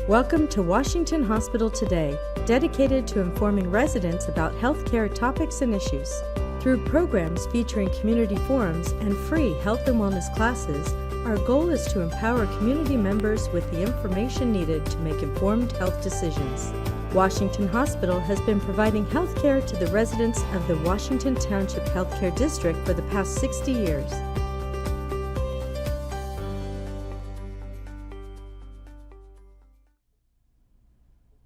Welcome to Washington Hospital Today, dedicated to informing residents about healthcare topics and issues. Through programs featuring community forums and free health and wellness classes, our goal is to empower community members with the information needed to make informed health decisions. Washington Hospital has been providing healthcare to the residents of the Washington Township Healthcare District for the past 60 years.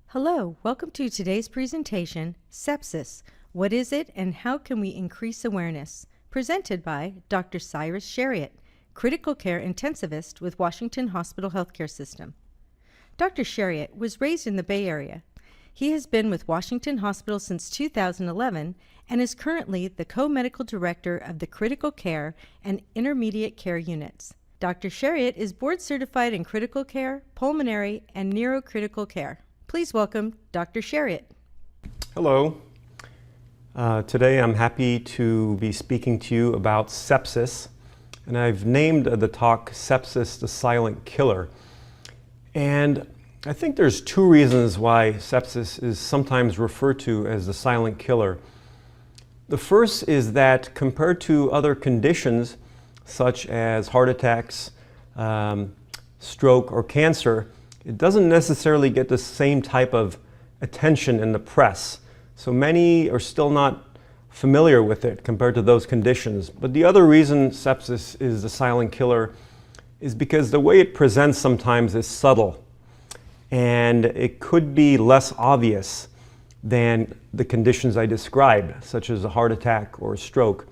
Hello, welcome to today's presentation, Sepsis. What is it and how can we increase awareness? Presented by Dr. Cyrus Shariat, Critical Care Intensivist with Washington Hospital Healthcare System. Dr. Shariat was raised in the Bay Area. He has been with Washington Hospital since 2011 and is currently the co-medical director of the Critical Care and Intermediate Care Units. Dr. Shariat is board certified in critical care, pulmonary, and neurocritical care. Please welcome Dr. Shariat. Hello. Today I'm happy to be speaking to you about sepsis, and I've named the talk Sepsis, the Silent Killer. And I think there's two reasons why sepsis is sometimes referred to as the silent killer. The first is that compared to other conditions such as heart attacks, stroke, or cancer, it doesn't necessarily get the same type of attention in the press. So many are still not familiar with it compared to those conditions. But the other reason sepsis is the silent killer is because the way it presents sometimes is subtle, and it could be less obvious than the conditions I described, such as a heart attack or a stroke.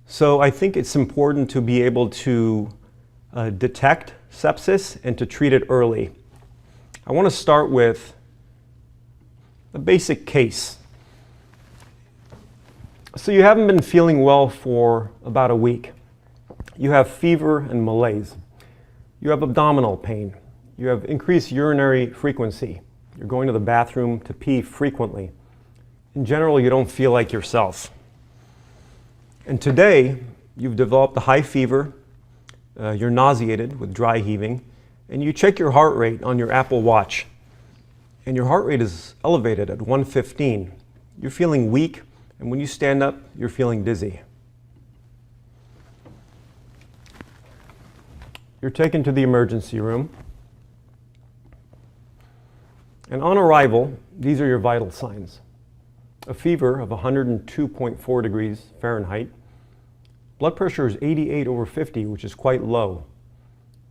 So I think it's important to be able to detect sepsis and to treat it early. I want to start with a basic case. So you haven't been feeling well for about a week. You have fever and malaise. You have abdominal pain. You have increased urinary frequency. You're going to the bathroom to pee frequently. In general, you don't feel like yourself. And today, you've developed a high fever, you're nauseated with dry heaving, and you check your heart rate on your Apple Watch, and your heart rate is elevated at 115. You're feeling weak, and when you stand up, you're feeling dizzy. You're taken to the emergency room, and on arrival, these are your vital signs. A fever of 102.4 degrees Fahrenheit. Blood pressure is 88/50, which is quite low.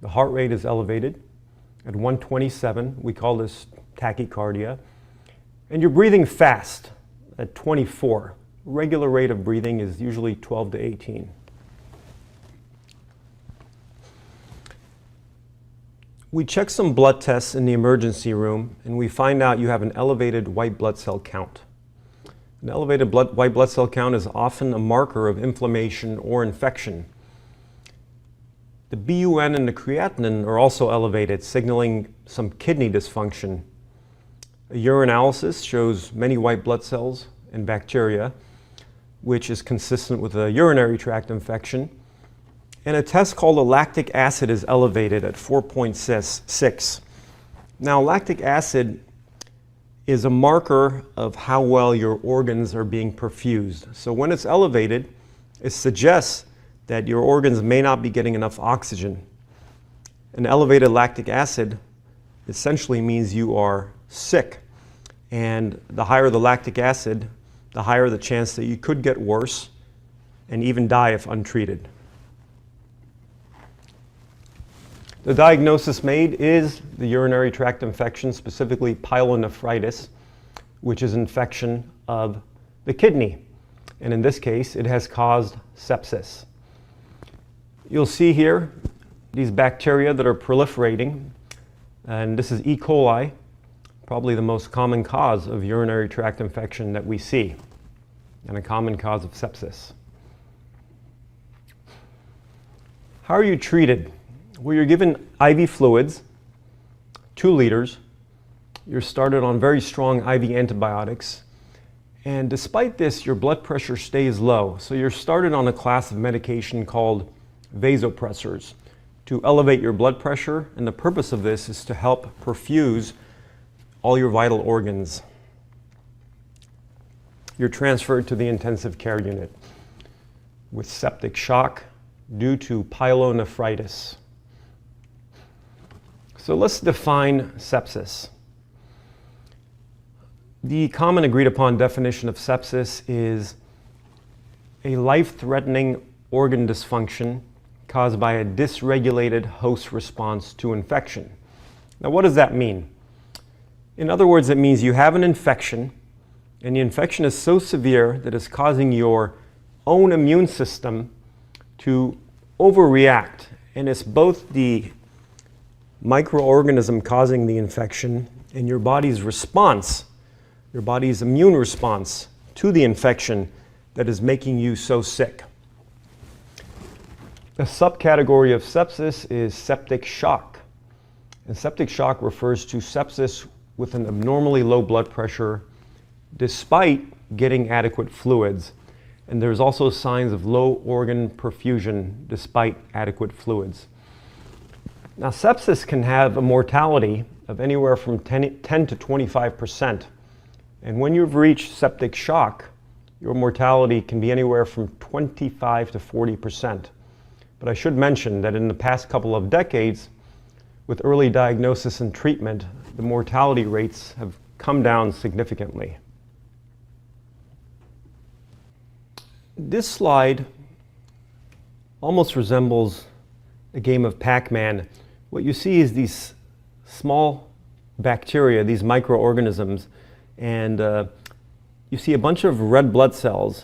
The heart rate is elevated at 127. We call this tachycardia. And you're breathing fast at 24. Regular rate of breathing is usually 12 to 18. We check some blood tests in the emergency room, and we find out you have an elevated white blood cell count. An elevated white blood cell count is often a marker of inflammation or infection. The BUN and the creatinine are also elevated, signaling some kidney dysfunction. A urinalysis shows many white blood cells and bacteria, which is consistent with a urinary tract infection. And a test called a lactic acid is elevated at 4.6. Now, lactic acid is a marker of how well your organs are being perfused. So when it's elevated, it suggests that your organs may not be getting enough oxygen. An elevated lactic acid essentially means you are sick. And the higher the lactic acid, the higher the chance that you could get worse and even die if untreated. The diagnosis made is the urinary tract infection, specifically pyelonephritis, which is infection of the kidney. And in this case, it has caused sepsis. You'll see here these bacteria that are proliferating, and this is E. coli, probably the most common cause of urinary tract infection that we see, and a common cause of sepsis. How are you treated? Well, you're given IV fluids, 2 liters. You're started on very strong IV antibiotics. And despite this, your blood pressure stays low. So you're started on a class of medication called vasopressors. to elevate your blood pressure, and the purpose of this is to help perfuse all your vital organs. You're transferred to the intensive care unit with septic shock due to pyelonephritis. So let's define sepsis. The common agreed upon definition of sepsis is a life-threatening organ dysfunction caused by a dysregulated host response to infection. Now, what does that mean? In other words, it means you have an infection, and the infection is so severe that it's causing your own immune system to overreact. And it's both the microorganism causing the infection and your body's response, your body's immune response to the infection that is making you so sick. A subcategory of sepsis is septic shock. And septic shock refers to sepsis with an abnormally low blood pressure despite getting adequate fluids. And there's also signs of low organ perfusion despite adequate fluids. Now, sepsis can have a mortality of anywhere from 10 to 25%. And when you've reached septic shock, your mortality can be anywhere from 25 to 40%. But I should mention that in the past couple of decades, with early diagnosis and treatment, the mortality rates have come down significantly. This slide almost resembles a game of Pac-Man. What you see is these small bacteria, these microorganisms, and you see a bunch of red blood cells,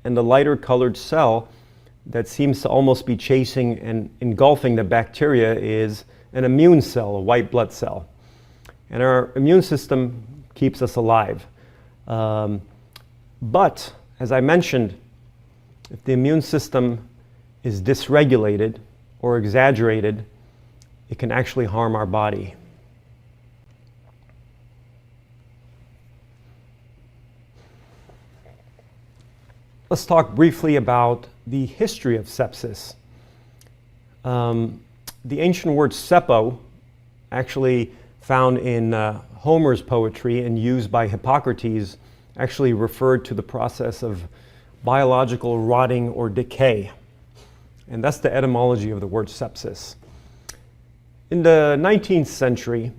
and the lighter colored cell that seems to almost be chasing and engulfing the bacteria is an immune cell, a white blood cell. And our immune system keeps us alive. But, as I mentioned, if the immune system is dysregulated or exaggerated, it can actually harm our body. Let's talk briefly about the history of sepsis. The ancient word seppo, actually found in Homer's poetry and used by Hippocrates, actually referred to the process of biological rotting or decay. And that's the etymology of the word sepsis. In the 19th century,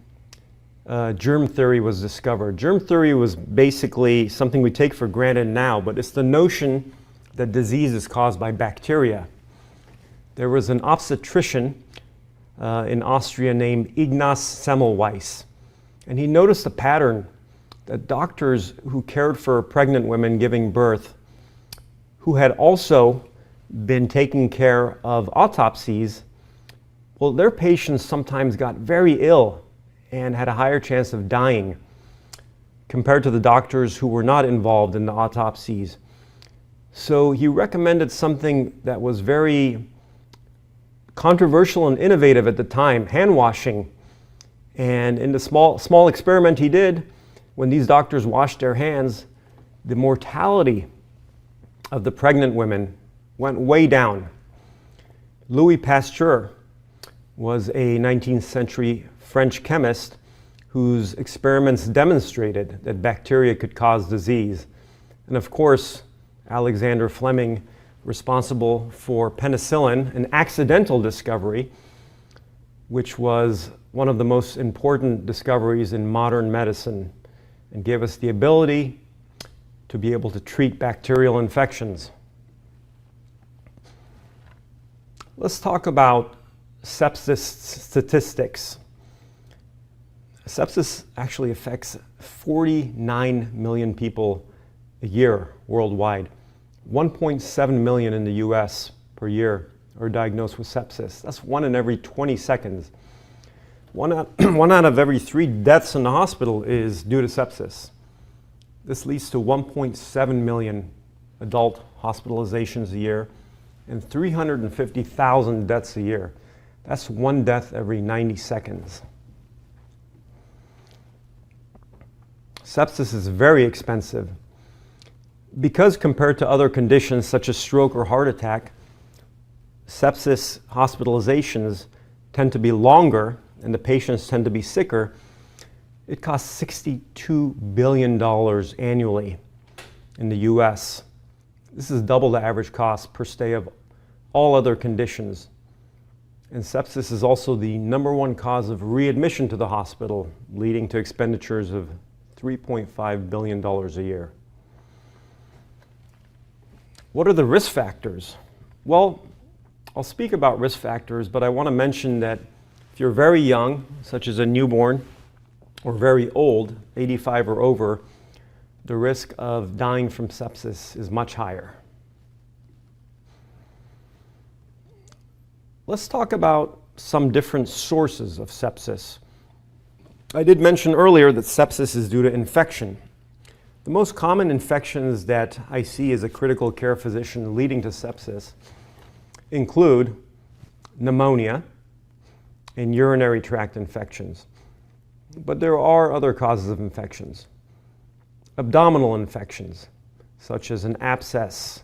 germ theory was discovered. Germ theory was basically something we take for granted now, but it's the notion that disease is caused by bacteria. There was an obstetrician in Austria named Ignaz Semmelweis, and he noticed a pattern that doctors who cared for pregnant women giving birth, who had also been taking care of autopsies, well, their patients sometimes got very ill and had a higher chance of dying compared to the doctors who were not involved in the autopsies. So he recommended something that was very controversial and innovative at the time, hand washing. And in the small experiment he did, when these doctors washed their hands, the mortality of the pregnant women went way down. Louis Pasteur was a 19th century French chemist whose experiments demonstrated that bacteria could cause disease. And of course, Alexander Fleming, responsible for penicillin, an accidental discovery, which was one of the most important discoveries in modern medicine and gave us the ability to be able to treat bacterial infections. Let's talk about sepsis statistics. Sepsis actually affects 49 million people a year worldwide. 1.7 million in the US per year are diagnosed with sepsis. That's 1 in every 20 seconds. One out of every 3 deaths in the hospital is due to sepsis. This leads to 1.7 million adult hospitalizations a year and 350,000 deaths a year. That's 1 death every 90 seconds. Sepsis is very expensive. Because compared to other conditions such as stroke or heart attack, sepsis hospitalizations tend to be longer and the patients tend to be sicker, it costs $62 billion annually in the US. This is double the average cost per stay of all other conditions. And sepsis is also the #1 cause of readmission to the hospital, leading to expenditures of $3.5 billion a year. What are the risk factors? Well, I'll speak about risk factors, but I want to mention that if you're very young, such as a newborn, or very old, 85 or over, the risk of dying from sepsis is much higher. Let's talk about some different sources of sepsis. I did mention earlier that sepsis is due to infection. The most common infections that I see as a critical care physician leading to sepsis include pneumonia and urinary tract infections. But there are other causes of infections. Abdominal infections, such as an abscess,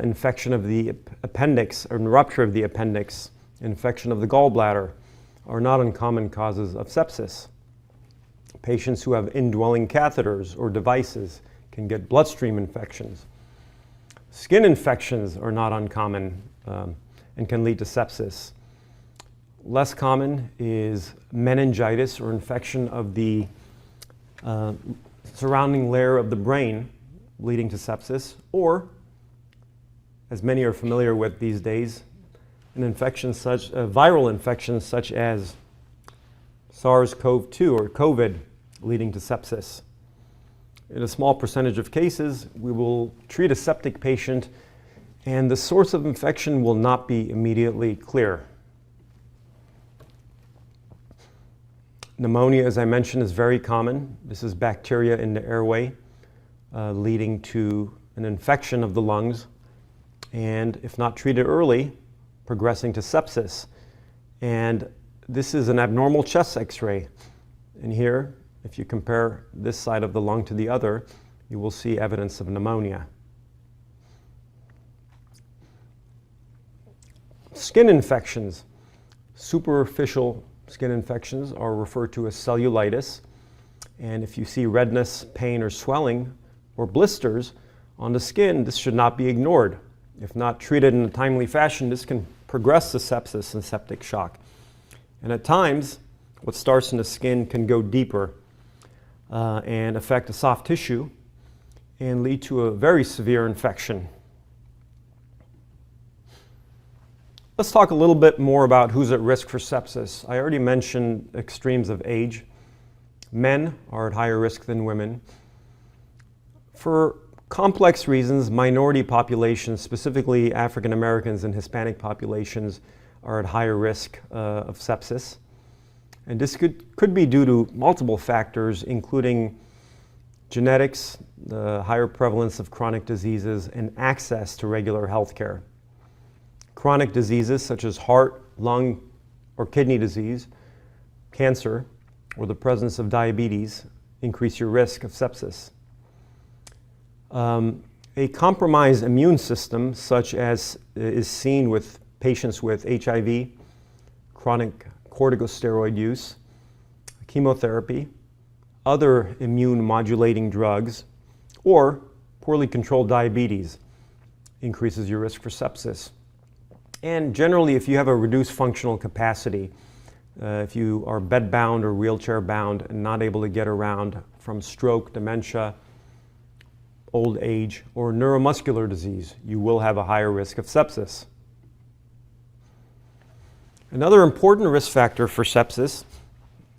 infection of the appendix, or rupture of the appendix, infection of the gallbladder, are not uncommon causes of sepsis. Patients who have indwelling catheters or devices can get bloodstream infections. Skin infections are not uncommon and can lead to sepsis. Less common is meningitis or infection of the surrounding layer of the brain leading to sepsis, or, as many are familiar with these days, viral infections such as SARS-CoV-2 or COVID leading to sepsis. In a small percentage of cases, we will treat a septic patient and the source of infection will not be immediately clear. Pneumonia, as I mentioned, is very common. This is bacteria in the airway leading to an infection of the lungs, and if not treated early, progressing to sepsis. And this is an abnormal chest X-ray. And here, if you compare this side of the lung to the other, you will see evidence of pneumonia. Skin infections. Superficial skin infections are referred to as cellulitis. And if you see redness, pain, or swelling, or blisters on the skin, this should not be ignored. If not treated in a timely fashion, this can progress to sepsis and septic shock. And at times, what starts in the skin can go deeper and affect the soft tissue and lead to a very severe infection. Let's talk a little bit more about who's at risk for sepsis. I already mentioned extremes of age. Men are at higher risk than women. For complex reasons, minority populations, specifically African Americans and Hispanic populations, are at higher risk of sepsis. And this could be due to multiple factors, including genetics, the higher prevalence of chronic diseases, and access to regular health care. Chronic diseases such as heart, lung, or kidney disease, cancer, or the presence of diabetes increase your risk of sepsis. A compromised immune system, such as is seen with patients with HIV, chronic corticosteroid use, chemotherapy, other immune modulating drugs, or poorly controlled diabetes, increases your risk for sepsis. And generally, if you have a reduced functional capacity, if you are bedbound or wheelchair bound and not able to get around from stroke, dementia, old age, or neuromuscular disease, you will have a higher risk of sepsis. Another important risk factor for sepsis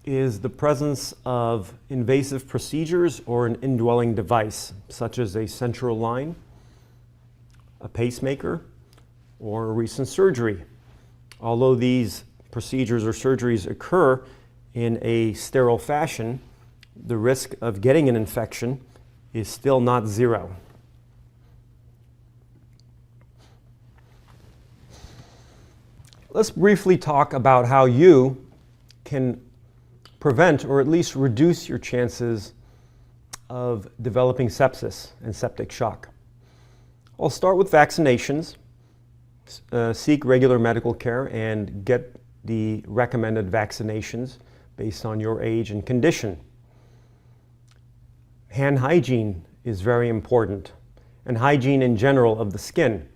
is the presence of invasive procedures or an indwelling device, such as a central line, a pacemaker, or a recent surgery. Although these procedures or surgeries occur in a sterile fashion, the risk of getting an infection is still not zero. Let's briefly talk about how you can prevent or at least reduce your chances of developing sepsis and septic shock. I'll start with vaccinations. Seek regular medical care and get the recommended vaccinations based on your age and condition. Hand hygiene is very important, and hygiene in general of the skin,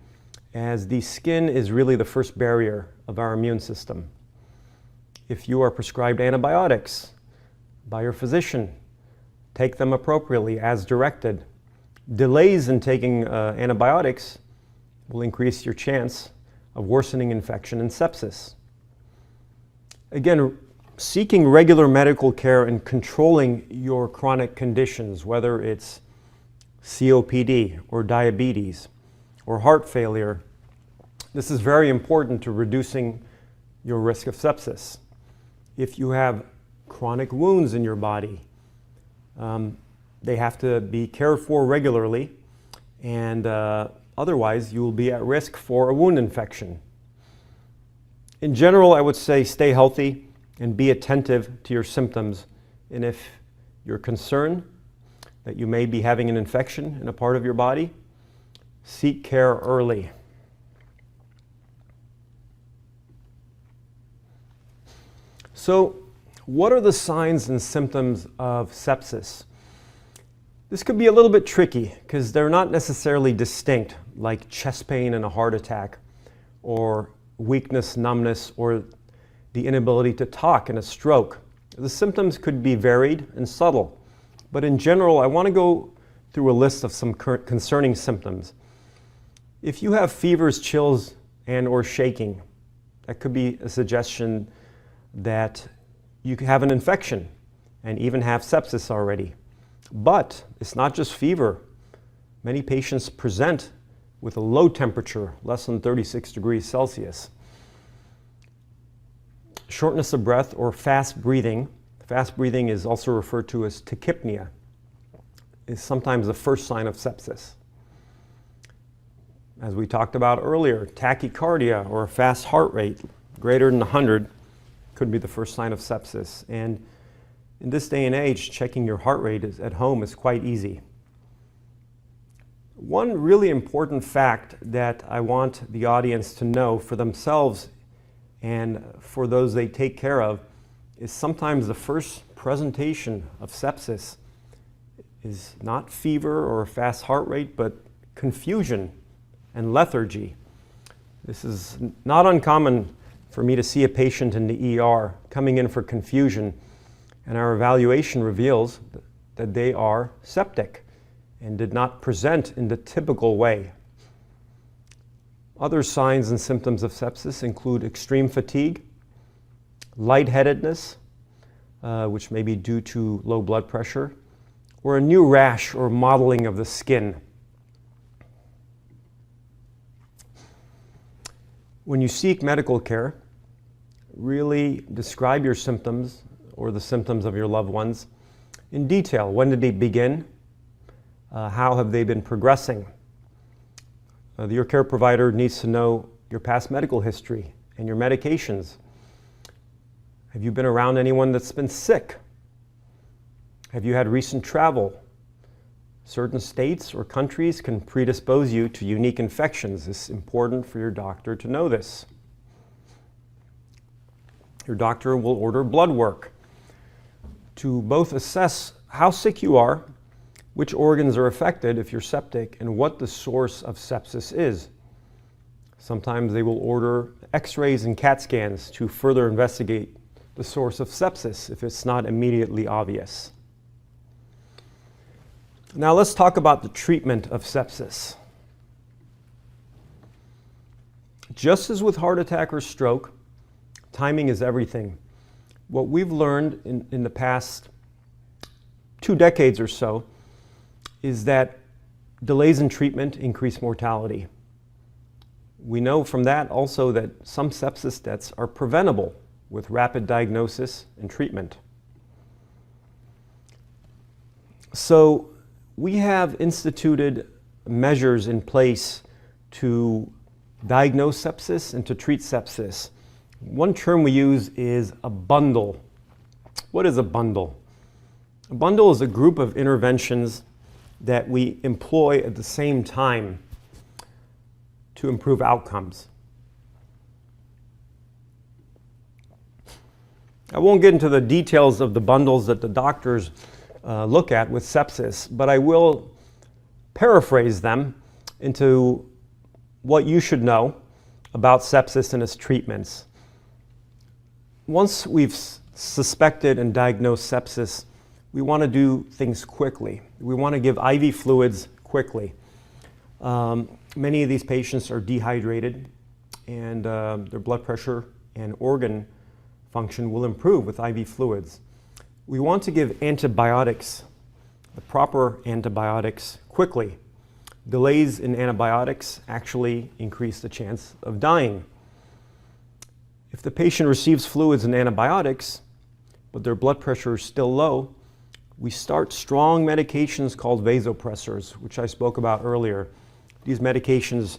as the skin is really the first barrier of our immune system. If you are prescribed antibiotics by your physician, take them appropriately as directed. Delays in taking antibiotics will increase your chance of worsening infection and sepsis. Again, seeking regular medical care and controlling your chronic conditions, whether it's COPD or diabetes or heart failure, this is very important to reducing your risk of sepsis. If you have chronic wounds in your body, they have to be cared for regularly, and otherwise you will be at risk for a wound infection. In general, I would say stay healthy and be attentive to your symptoms, and if you're concerned that you may be having an infection in a part of your body, seek care early. So, what are the signs and symptoms of sepsis? This could be a little bit tricky because they're not necessarily distinct, like chest pain and a heart attack, or weakness, numbness, or the inability to talk in a stroke. The symptoms could be varied and subtle, but in general, I want to go through a list of some concerning symptoms. If you have fevers, chills, and or shaking, that could be a suggestion that you could have an infection and even have sepsis already. But it's not just fever. Many patients present with a low temperature, less than 36 degrees Celsius. Shortness of breath or fast breathing. Fast breathing is also referred to as tachypnea, is sometimes the first sign of sepsis. As we talked about earlier, tachycardia or a fast heart rate greater than 100 could be the first sign of sepsis. And in this day and age, checking your heart rate at home is quite easy. One really important fact that I want the audience to know for themselves and for those they take care of is sometimes the first presentation of sepsis is not fever or a fast heart rate, but confusion and lethargy. This is not uncommon for me to see a patient in the ER coming in for confusion, and our evaluation reveals that they are septic and did not present in the typical way. Other signs and symptoms of sepsis include extreme fatigue, lightheadedness, which may be due to low blood pressure, or a new rash or mottling of the skin. When you seek medical care, really describe your symptoms or the symptoms of your loved ones in detail. When did they begin? How have they been progressing? Your care provider needs to know your past medical history and your medications. Have you been around anyone that's been sick? Have you had recent travel? Certain states or countries can predispose you to unique infections. It's important for your doctor to know this. Your doctor will order blood work to both assess how sick you are, which organs are affected if you're septic, and what the source of sepsis is. Sometimes they will order x-rays and CAT scans to further investigate the source of sepsis if it's not immediately obvious. Now let's talk about the treatment of sepsis. Just as with heart attack or stroke, timing is everything. What we've learned in the past 2 decades or so is that delays in treatment increase mortality. We know from that also that some sepsis deaths are preventable with rapid diagnosis and treatment. So we have instituted measures in place to diagnose sepsis and to treat sepsis. One term we use is a bundle. What is a bundle? A bundle is a group of interventions that we employ at the same time to improve outcomes. I won't get into the details of the bundles that the doctors look at with sepsis, but I will paraphrase them into what you should know about sepsis and its treatments. Once we've suspected and diagnosed sepsis, we want to do things quickly. We want to give IV fluids quickly. Many of these patients are dehydrated, and their blood pressure and organ function will improve with IV fluids. We want to give antibiotics, the proper antibiotics, quickly. Delays in antibiotics actually increase the chance of dying. If the patient receives fluids and antibiotics, but their blood pressure is still low, we start strong medications called vasopressors, which I spoke about earlier. These medications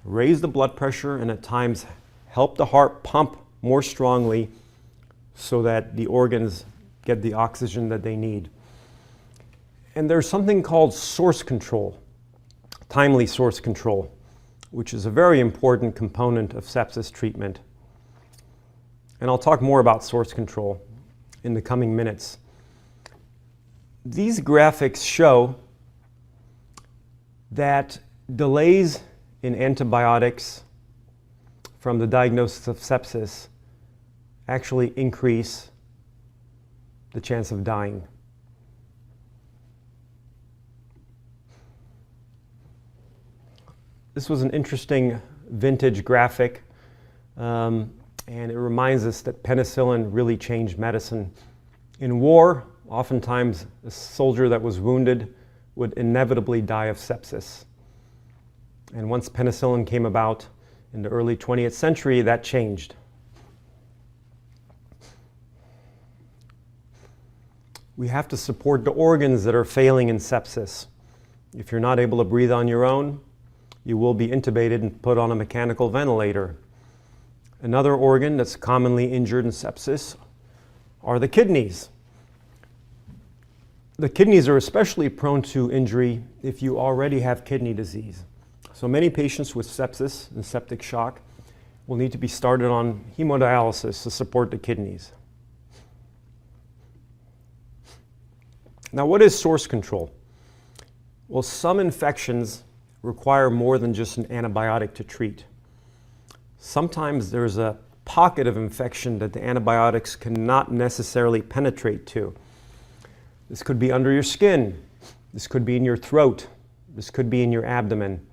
raise the blood pressure and at times help the heart pump more strongly so that the organs get the oxygen that they need. And there's something called source control, timely source control, which is a very important component of sepsis treatment. And I'll talk more about source control in the coming minutes. These graphics show that delays in antibiotics from the diagnosis of sepsis actually increase the chance of dying. This was an interesting vintage graphic, and it reminds us that penicillin really changed medicine. In war, oftentimes a soldier that was wounded would inevitably die of sepsis. And once penicillin came about in the early 20th century, that changed. We have to support the organs that are failing in sepsis. If you're not able to breathe on your own, you will be intubated and put on a mechanical ventilator. Another organ that's commonly injured in sepsis are the kidneys. The kidneys are especially prone to injury if you already have kidney disease. So many patients with sepsis and septic shock will need to be started on hemodialysis to support the kidneys. Now, what is source control? Well, some infections require more than just an antibiotic to treat. Sometimes there's a pocket of infection that the antibiotics cannot necessarily penetrate to. This could be under your skin. This could be in your throat. This could be in your abdomen.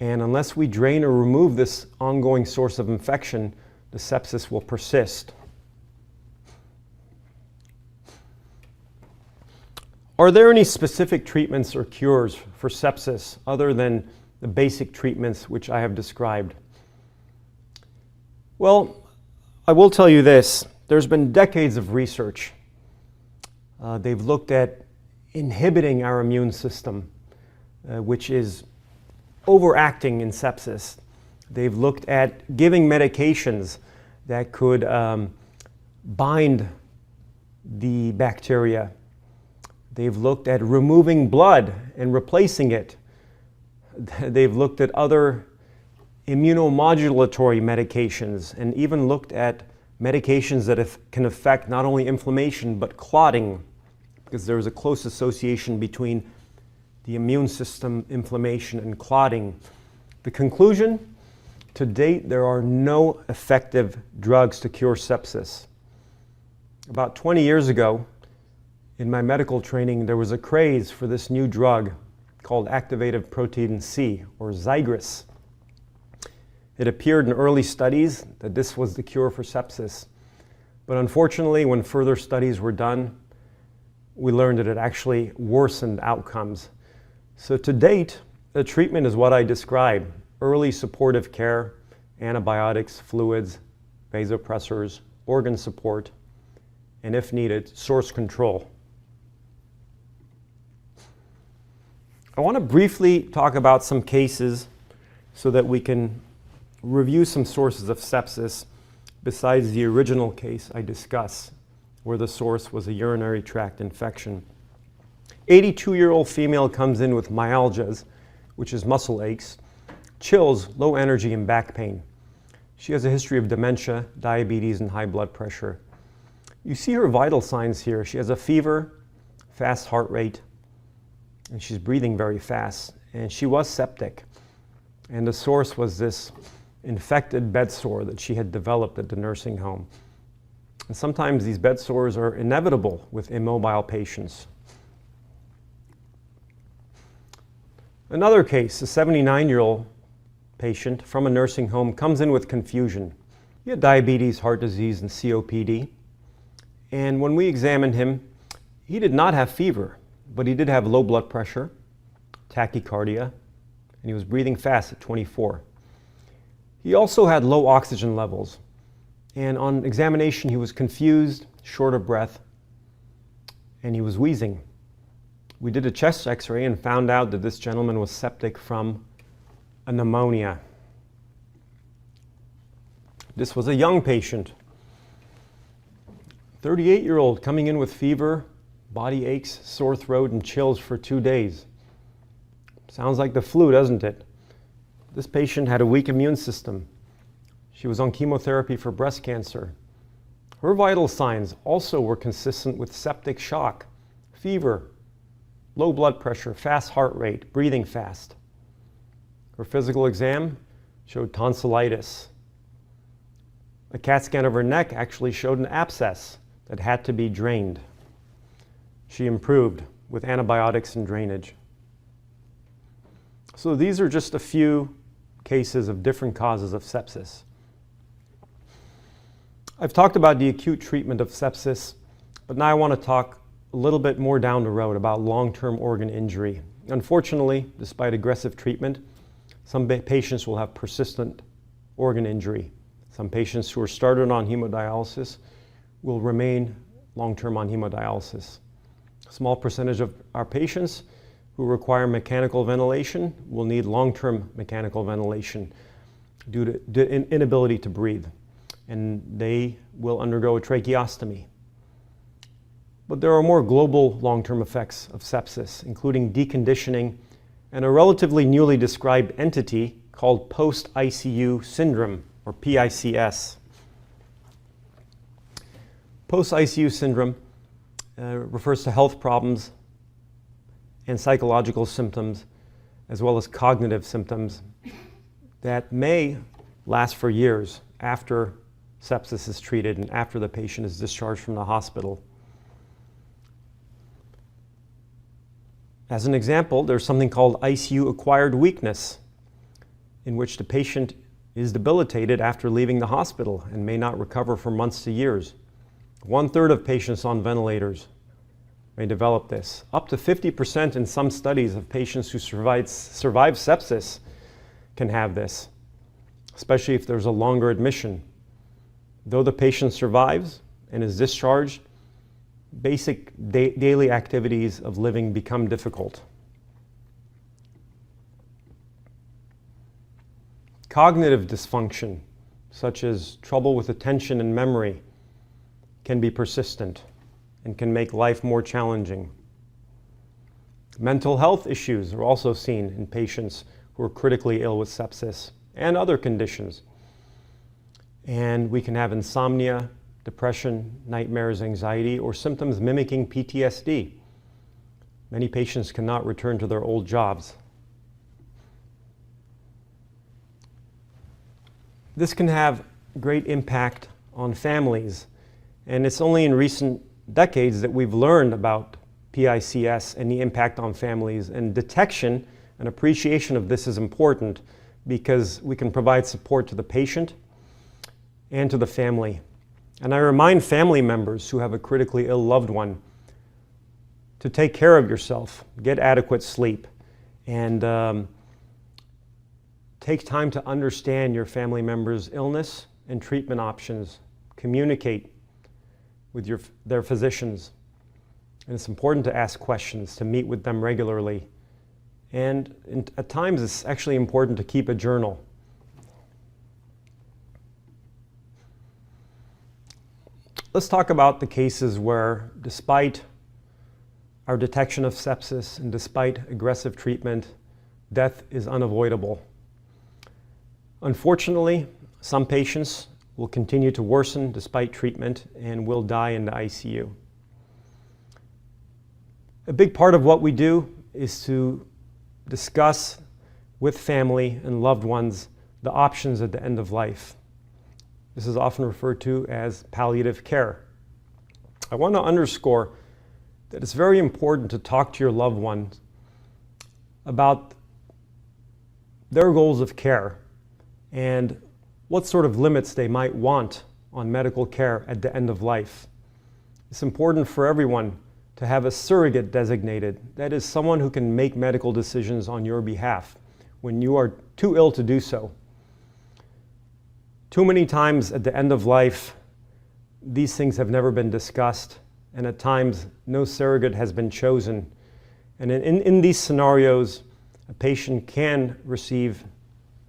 And unless we drain or remove this ongoing source of infection, the sepsis will persist. Are there any specific treatments or cures for sepsis other than the basic treatments which I have described? Well, I will tell you this. There's been decades of research. They've looked at inhibiting our immune system, which is overacting in sepsis. They've looked at giving medications that could bind the bacteria. They've looked at removing blood and replacing it. They've looked at other immunomodulatory medications and even looked at medications that can affect not only inflammation but clotting, because there is a close association between the immune system inflammation and clotting. The conclusion, to date, there are no effective drugs to cure sepsis. About 20 years ago, in my medical training, there was a craze for this new drug called activated protein C, or Zygris. It appeared in early studies that this was the cure for sepsis. But unfortunately, when further studies were done, we learned that it actually worsened outcomes. So to date, the treatment is what I described: early supportive care, antibiotics, fluids, vasopressors, organ support, and if needed, source control. I want to briefly talk about some cases so that we can review some sources of sepsis besides the original case I discussed, where the source was a urinary tract infection. 82-year-old female comes in with myalgias, which is muscle aches, chills, low energy, and back pain. She has a history of dementia, diabetes, and high blood pressure. You see her vital signs here. She has a fever, fast heart rate, and she's breathing very fast. And she was septic. And the source was this infected bed sore that she had developed at the nursing home. And sometimes these bed sores are inevitable with immobile patients. Another case, a 79-year-old patient from a nursing home comes in with confusion. He had diabetes, heart disease, and COPD. And when we examined him, he did not have fever, but he did have low blood pressure, tachycardia, and he was breathing fast at 24. He also had low oxygen levels, and on examination he was confused, short of breath, and he was wheezing. We did a chest x-ray and found out that this gentleman was septic from a pneumonia. This was a young patient, 38-year-old, coming in with fever, body aches, sore throat, and chills for 2 days. Sounds like the flu, doesn't it? This patient had a weak immune system. She was on chemotherapy for breast cancer. Her vital signs also were consistent with septic shock, fever, low blood pressure, fast heart rate, breathing fast. Her physical exam showed tonsillitis. A CAT scan of her neck actually showed an abscess that had to be drained. She improved with antibiotics and drainage. So these are just a few cases of different causes of sepsis. I've talked about the acute treatment of sepsis, but now I want to talk a little bit more down the road about long-term organ injury. Unfortunately, despite aggressive treatment, some patients will have persistent organ injury. Some patients who are started on hemodialysis will remain long-term on hemodialysis. A small percentage of our patients who require mechanical ventilation will need long-term mechanical ventilation due to the inability to breathe, and they will undergo a tracheostomy. But there are more global long-term effects of sepsis, including deconditioning and a relatively newly described entity called post-ICU syndrome, or PICS. Post-ICU syndrome refers to health problems and psychological symptoms, as well as cognitive symptoms that may last for years after sepsis is treated and after the patient is discharged from the hospital. As an example, there's something called ICU-acquired weakness, in which the patient is debilitated after leaving the hospital and may not recover for months to years. 1/3 of patients on ventilators may develop this. Up to 50% in some studies of patients who survive sepsis can have this, especially if there's a longer admission. Though the patient survives and is discharged, basic daily activities of living become difficult. Cognitive dysfunction, such as trouble with attention and memory, can be persistent and can make life more challenging. Mental health issues are also seen in patients who are critically ill with sepsis and other conditions. And we can have insomnia, depression, nightmares, anxiety, or symptoms mimicking PTSD. Many patients cannot return to their old jobs. This can have great impact on families, and it's only in recent decades that we've learned about PICS and the impact on families, and detection and appreciation of this is important because we can provide support to the patient and to the family. And I remind family members who have a critically ill loved one to take care of yourself, get adequate sleep, and take time to understand your family member's illness and treatment options. Communicate with their physicians. And it's important to ask questions, to meet with them regularly. And at times it's actually important to keep a journal. Let's talk about the cases where, despite our detection of sepsis and despite aggressive treatment, death is unavoidable. Unfortunately, some patients will continue to worsen despite treatment and will die in the ICU. A big part of what we do is to discuss with family and loved ones the options at the end of life. This is often referred to as palliative care. I want to underscore that it's very important to talk to your loved ones about their goals of care and what sort of limits they might want on medical care at the end of life. It's important for everyone to have a surrogate designated, that is, someone who can make medical decisions on your behalf when you are too ill to do so. Too many times at the end of life, these things have never been discussed, and at times no surrogate has been chosen. And in these scenarios, a patient can receive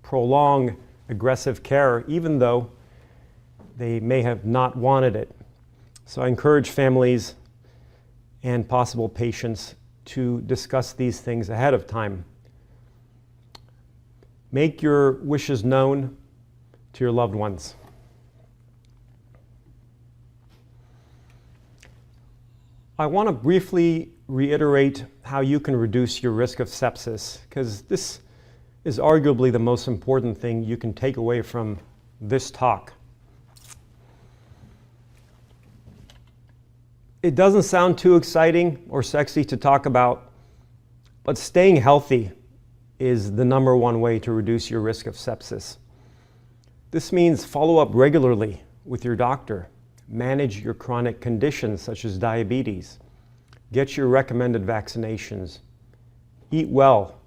prolonged aggressive care even though they may have not wanted it. So I encourage families and possible patients to discuss these things ahead of time. Make your wishes known to your loved ones. I want to briefly reiterate how you can reduce your risk of sepsis, because this is arguably the most important thing you can take away from this talk. It doesn't sound too exciting or sexy to talk about, but staying healthy is the number one way to reduce your risk of sepsis. This means follow up regularly with your doctor, manage your chronic conditions such as diabetes, get your recommended vaccinations, eat well,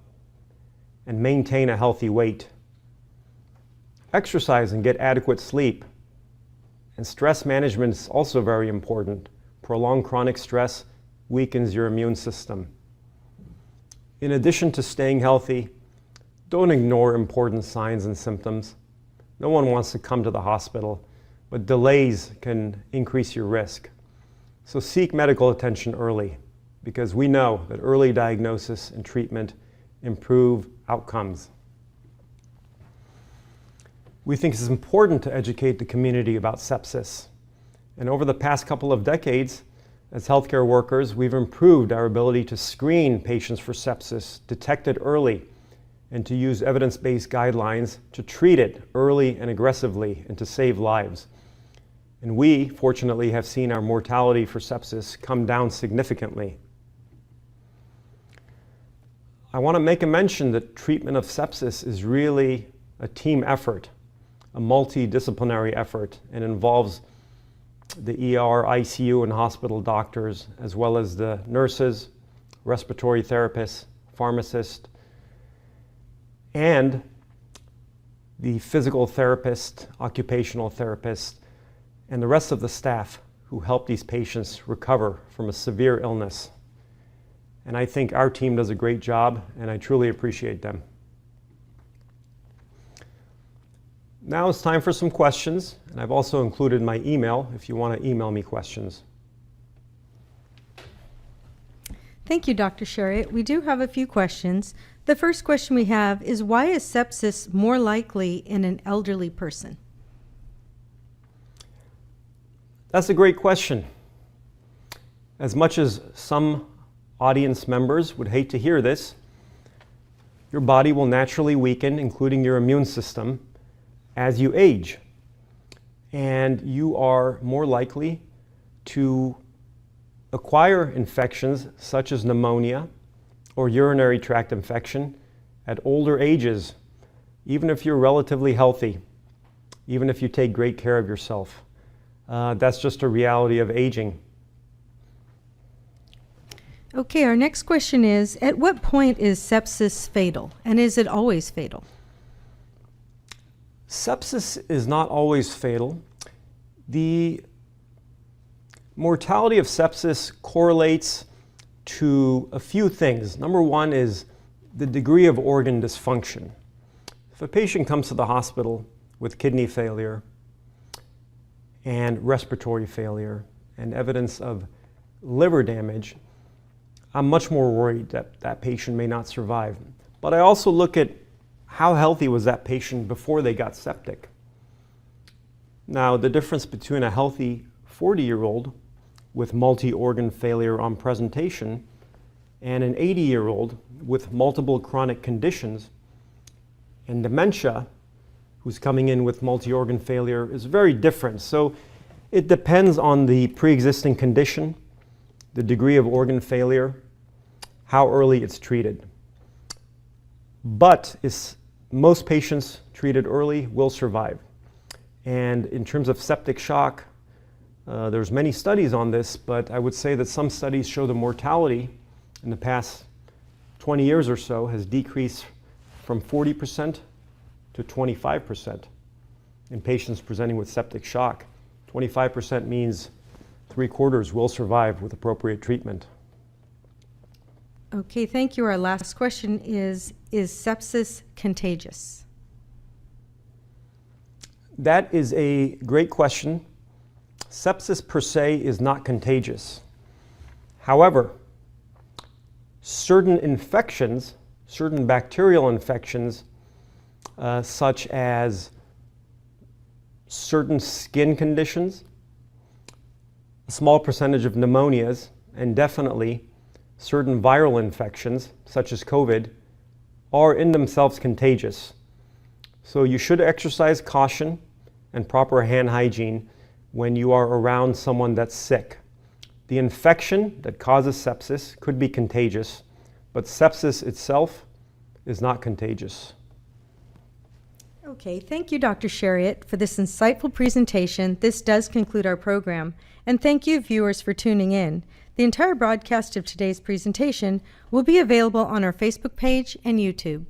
and maintain a healthy weight. Exercise and get adequate sleep. And stress management is also very important. Prolonged chronic stress weakens your immune system. In addition to staying healthy, don't ignore important signs and symptoms. No one wants to come to the hospital, but delays can increase your risk. So seek medical attention early, because we know that early diagnosis and treatment improve outcomes. We think it's important to educate the community about sepsis. And over the past couple of decades, as healthcare workers, we've improved our ability to screen patients for sepsis, detect it early, and to use evidence-based guidelines to treat it early and aggressively and to save lives. And we, fortunately, have seen our mortality for sepsis come down significantly. I want to make a mention that treatment of sepsis is really a team effort, a multidisciplinary effort, and involves the ER, ICU, and hospital doctors, as well as the nurses, respiratory therapists, pharmacists, and the physical therapist, occupational therapist, and the rest of the staff who help these patients recover from a severe illness. And I think our team does a great job, and I truly appreciate them. Now it's time for some questions, and I've also included my email if you want to email me questions. Thank you, Dr. Shariat. We do have a few questions. The first question we have is, why is sepsis more likely in an elderly person? That's a great question. As much as some audience members would hate to hear this, your body will naturally weaken, including your immune system, as you age. And you are more likely to acquire infections such as pneumonia or urinary tract infection at older ages, even if you're relatively healthy, even if you take great care of yourself. That's just a reality of aging. Okay, our next question is, at what point is sepsis fatal, and is it always fatal? Sepsis is not always fatal. The mortality of sepsis correlates to a few things. Number one is the degree of organ dysfunction. If a patient comes to the hospital with kidney failure and respiratory failure and evidence of liver damage, I'm much more worried that that patient may not survive. But I also look at how healthy was that patient before they got septic. Now, the difference between a healthy 40-year-old with multi-organ failure on presentation and an 80-year-old with multiple chronic conditions and dementia who's coming in with multi-organ failure is very different. So it depends on the pre-existing condition, the degree of organ failure, how early it's treated. But most patients treated early will survive. And in terms of septic shock, there's many studies on this, but I would say that some studies show the mortality in the past 20 years or so has decreased from 40% to 25% in patients presenting with septic shock. 25% means 3/4 will survive with appropriate treatment. Okay, thank you. Our last question is sepsis contagious? That is a great question. Sepsis per se is not contagious. However, certain infections, certain bacterial infections, such as certain skin conditions, a small percentage of pneumonias, and definitely certain viral infections, such as COVID, are in themselves contagious. So you should exercise caution and proper hand hygiene when you are around someone that's sick. The infection that causes sepsis could be contagious, but sepsis itself is not contagious. Okay, thank you, Dr. Shariat, for this insightful presentation. This does conclude our program. And thank you, viewers, for tuning in. The entire broadcast of today's presentation will be available on our Facebook page and YouTube.